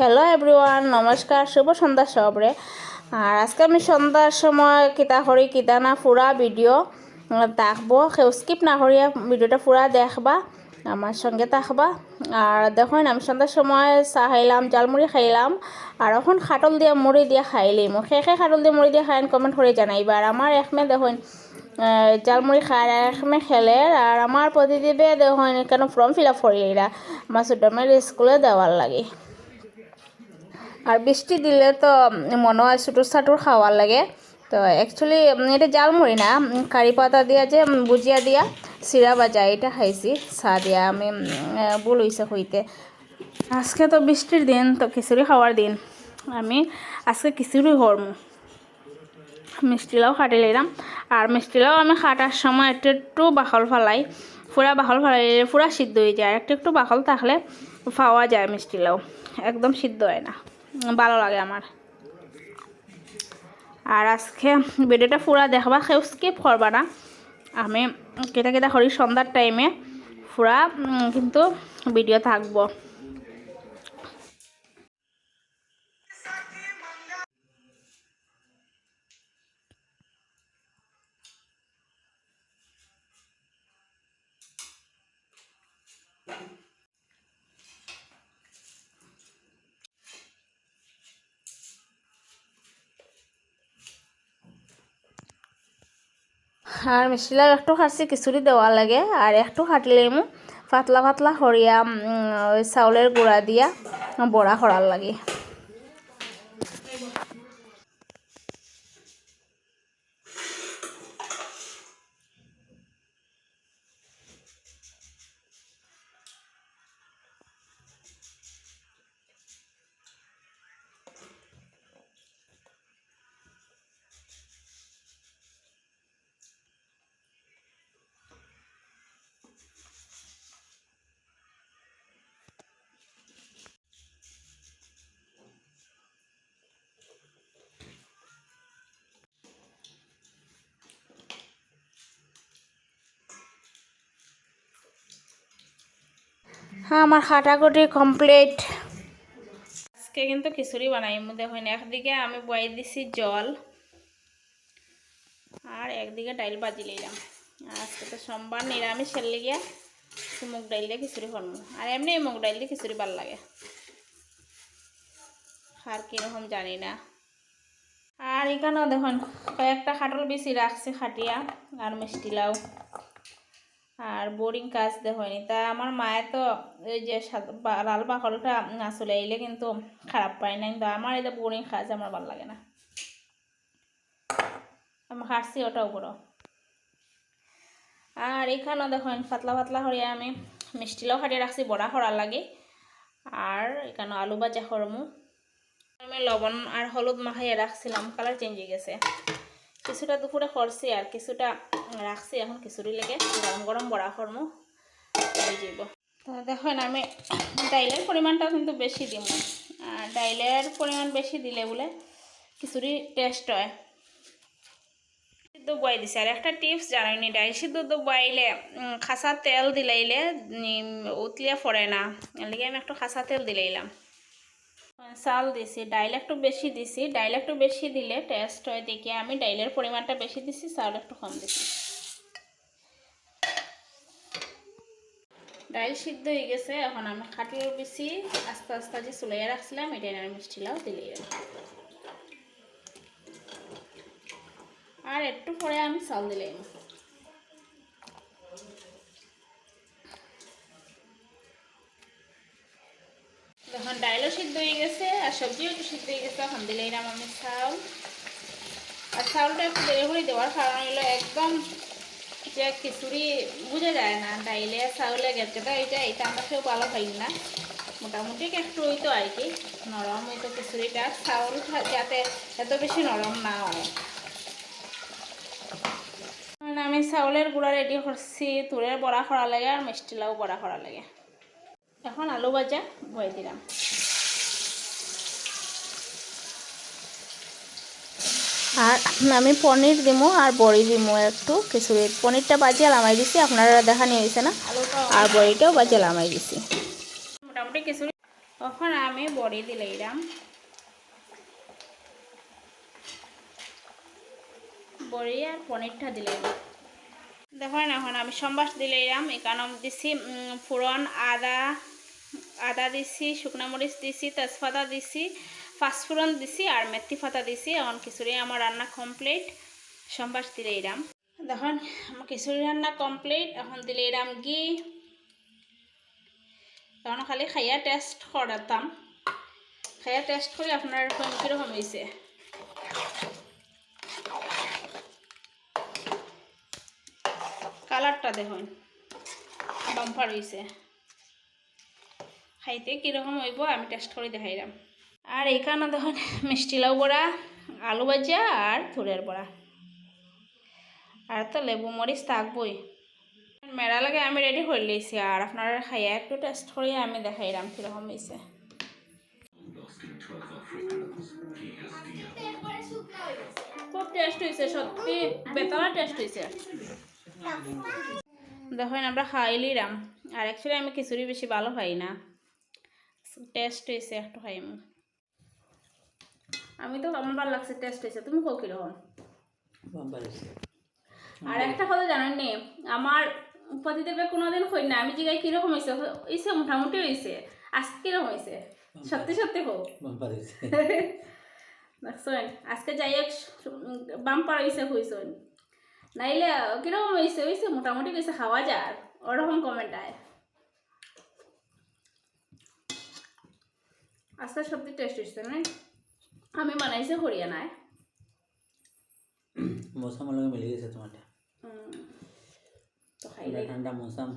Hello everyone, নমস্কার, শুভ সন্ধ্যা সবরে। আর আজকে আমি সন্ধ্যার সময় কিতা করি কিতা না পুরা ভিডিও দেখবো, স্কিপ না করিয়া ভিডিওটা পুরা দেখবা, আমার সঙ্গে থাকবা। আর দেখুন আমি সন্ধ্যার সময় চা খাইলাম, জালমুড়ি খাইলাম, আর এখন খাটল দিয়ে মুড়ি দিয়ে খাইলিম। খেয়ে খাটল দিয়ে মুড়ি দিয়ে খাইন কমেন্ট করে জানাইবা। আর আমার একমে দেখুন জালমুড়ি খায়, একমে খেলে। আর আমার প্রতিদিবে দেখুন কেন ফর্ম ফিল আপ করিলা আমার ছোট মেয়ের স্কুলে দেওয়ার লাগে। আর বৃষ্টি দিলে তো মনে হয় ছুটুর ছাটুর খাওয়ার লাগে। তো অ্যাকচুয়ালি এটা জালমুড়ি না, কারি পাতা দিয়া যে বুজিয়া দিয়া চিরা বাজা এটা খাইছি চা দিয়া। আমি ভুল হয়েছে হইতে। আজকে তো বৃষ্টির দিন, তো খিচুড়ি খাওয়ার দিন। আমি আজকে খিচুড়ি করবো, মিষ্টিলাও কাটি লাইলাম। আর মিষ্টিলাও আমি কাটার সময় একটু একটু বাখল ফালাই, পুরা বাখল ফালাইলে পুরা সিদ্ধ হয়ে যায়। একটু একটু বাখল থাকলে পাওয়া যায় মিষ্টিলাও, একদম সিদ্ধ হয় না, ভালো লাগে আমার। আর আজকে ভিডিওটা পুরা দেখবা, কেউ স্কিপ করবা না। আমি কেটা কেটা করি সন্ধ্যার টাইমে পুরা কিন্তু ভিডিও থাকবো। আর মিষ্টিলাও একটু খাচ্ছি খিচুড়ি দেওয়া লাগে, আর একটু খাটলেই পাতলা পাতলা সরিয়া ওই চাউলের গুঁড়া দিয়া বড়া করার লাগে। হ্যাঁ, আমার কাটাকুটি কমপ্লিট। আজকে কিন্তু খিচুড়ি বানাই দেখুন, একদিকে আমি বয়াই দিছি জল, আর একদিকে ডাইল বাজি লইলাম। আজকে তো সোমবার, নিরামিষের লিগে মুগ ডাইল দিয়ে খিচুড়ি করবো। আর এমনি মুগ ডাইল দিয়ে খিচুড়ি ভাল লাগে, আর কীরকম জানি না। আর এখানেও দেখুন কয়েকটা খাটল বেশি রাখছে খাটিয়া, আর মিষ্টিলাও, আর বোরিং কাজ দেখুন। তা আমার মায়ে তো এই যে লাল বাকলটা চলে আইলে কিন্তু খারাপ পায় না, কিন্তু আমার এটা বোরিং কাজ আমার ভাল লাগে না। আমি হাঁটছি ওটাও বড়। আর এখানেও দেখুন পাতলা পাতলা করিয়া আমি মিষ্টিলাও খাটিয়ে রাখছি, বড়া করার লাগে। আর এখানে আলু ভাজা করমু। আমি লবণ আর হলুদ মাখাইয়া রাখছিলাম, কালার চেঞ্জ হয়ে গেছে। কিছুটা দুপুরে করছি আর কিছুটা রাখছি, এখন খিচুড়ি লেগে গরম গরম বড়া করমু হয়ে যাব। তো দেখুন আমি ডাইলের পরিমাণটাও কিন্তু বেশি দিব। ডাইলের পরিমাণ বেশি দিলে বলে খিচুড়ি টেস্ট হয়। সিদ্ধ বয়াই দিছে। আর একটা টিপস জানাইনি, ডাইল সিদ্ধ বয়াইলে খাসা তেল দিলাইলে উতলিয়া পড়ে না, এর লিগে আমি একটু খাসা তেল দিলাইলাম। চাল দিছি, ডাইল একটু বেশি দিছি। ডাইল একটু বেশি দিলে টেস্ট হয় দেখে আমি ডাইলের পরিমাণটা বেশি দিছি, চাল একটু কম দিছি। ডাইল সিদ্ধ হয়ে গেছে, এখন আমি খাটিয়ে বেশি আস্তে আস্তে যে চুলাইয়া রাখছিলাম এটাই আমি মিষ্টিলাও দিলে। আর একটু পরে আমি চাল দিলাম। এখন ডাইলও সিদ্ধ হয়ে গেছে, আর সবজিও একটু সিদ্ধ হয়ে গেছে। এখন দিলাম আমি চাউল। আর চাউলটা একটু দেরি করে দেওয়ার কারণ হলো একদম যে খিচুড়ি বুঝে যায় না, ডাইলে চাউলে গেটটা হয়ে যায়, এটা আমরা কেউ ভালো খাই না। মোটামুটি একটু হইতো আর কি নরম হইতো খিচুড়িটা, চাউল যাতে এত বেশি নরম না হয়। আমি চাউলের গুঁড়া রেডি করছি, তুরের বড়া করা লাগে আর মিষ্টিলাও বড়া করা লাগে। এখন আলু ভাজা বয়ে দিলাম। আর আমি পনির দিমু আর বড়ি দিমু একটু খিচুড়ি। পনিরটা বাজিয়ে লামাই দিছি, আপনারা দেখা নিয়ে হয়েছে না। আর বড়িটাও বাজিয়ে লামাই দিছি। মোটামুটি খিচুড়ি এখন আমি বড়ি দিলাম, বড়ি আর পনিরটা দিলাম। দেখুন এখন আমি সম্বাস দিলাম, এখানে দিছি ফুরন, আদা দিছি, শুকনো মরিচ দিছি, তেজপাতা দিছি, পাঁচফোড়ন দিছি আর মেথি পাতা দিছি। এখন খিচুড়ি আমার রান্না কমপ্লিট, সম্বাস দিলাম। দেখুন আমার খিচুড়ি রান্না কমপ্লিট। এখন দিলাম ঘি। এখন খালি খাইয়া টেস্ট করাতাম, খাইয়া টেস্ট করে আপনার কীরকম হয়েছে। কালারটা দেখুন বাম্পার হয়েছে, খাইতে কীরকম হইব আমি টেস্ট করে দেখাইলাম। আর এইখানে দেখুন মিষ্টি লাউ বড়া, আলু ভাজা আর থুরের বড়া, আর তো লেবু মরিচ থাকবই। মেলা লাগে আমি রেডি করে লিয়েছি, আর আপনারা খাইয়া একটু টেস্ট করিয়ে আমি দেখাইলাম কীরকম হয়েছে। খুব টেস্ট হয়েছে, সত্যি বেতলা টেস্ট হয়েছে। দেখুন আমরা খাইলিরাম, আর অ্যাকচুয়ালি আমি খিচুড়ি বেশি ভালো খাই না, টেস্ট হয়েছে একটু খাইম। আমি তো আমার ভালো লাগছে, টেস্ট হয়েছে। তুমি কো কীরকম? আর একটা কথা জানেন নি, আমার পতিদেবে কোনোদিন কই না আমি জিগাই কীরকম হয়েছে, হয়েছে মোটামুটি হয়েছে। আজকে কীরকম হয়েছে? সত্যি সত্যি হোক দেখছেন, আজকে যাই হোক বাম্পার হয়েছে হয়েছেন, নাইলে কীরকম হয়েছে হয়েছে মোটামুটি হয়েছে, খাওয়া যায় ওরকম কমেন্ট আয়। আজকে সত্যি টেস্ট হয়েছে না, আমি বানাইছে হরিয়ানায়। मौसम अलग मिल गई से तुम्हारे তো খাইলে ठंडा मौसम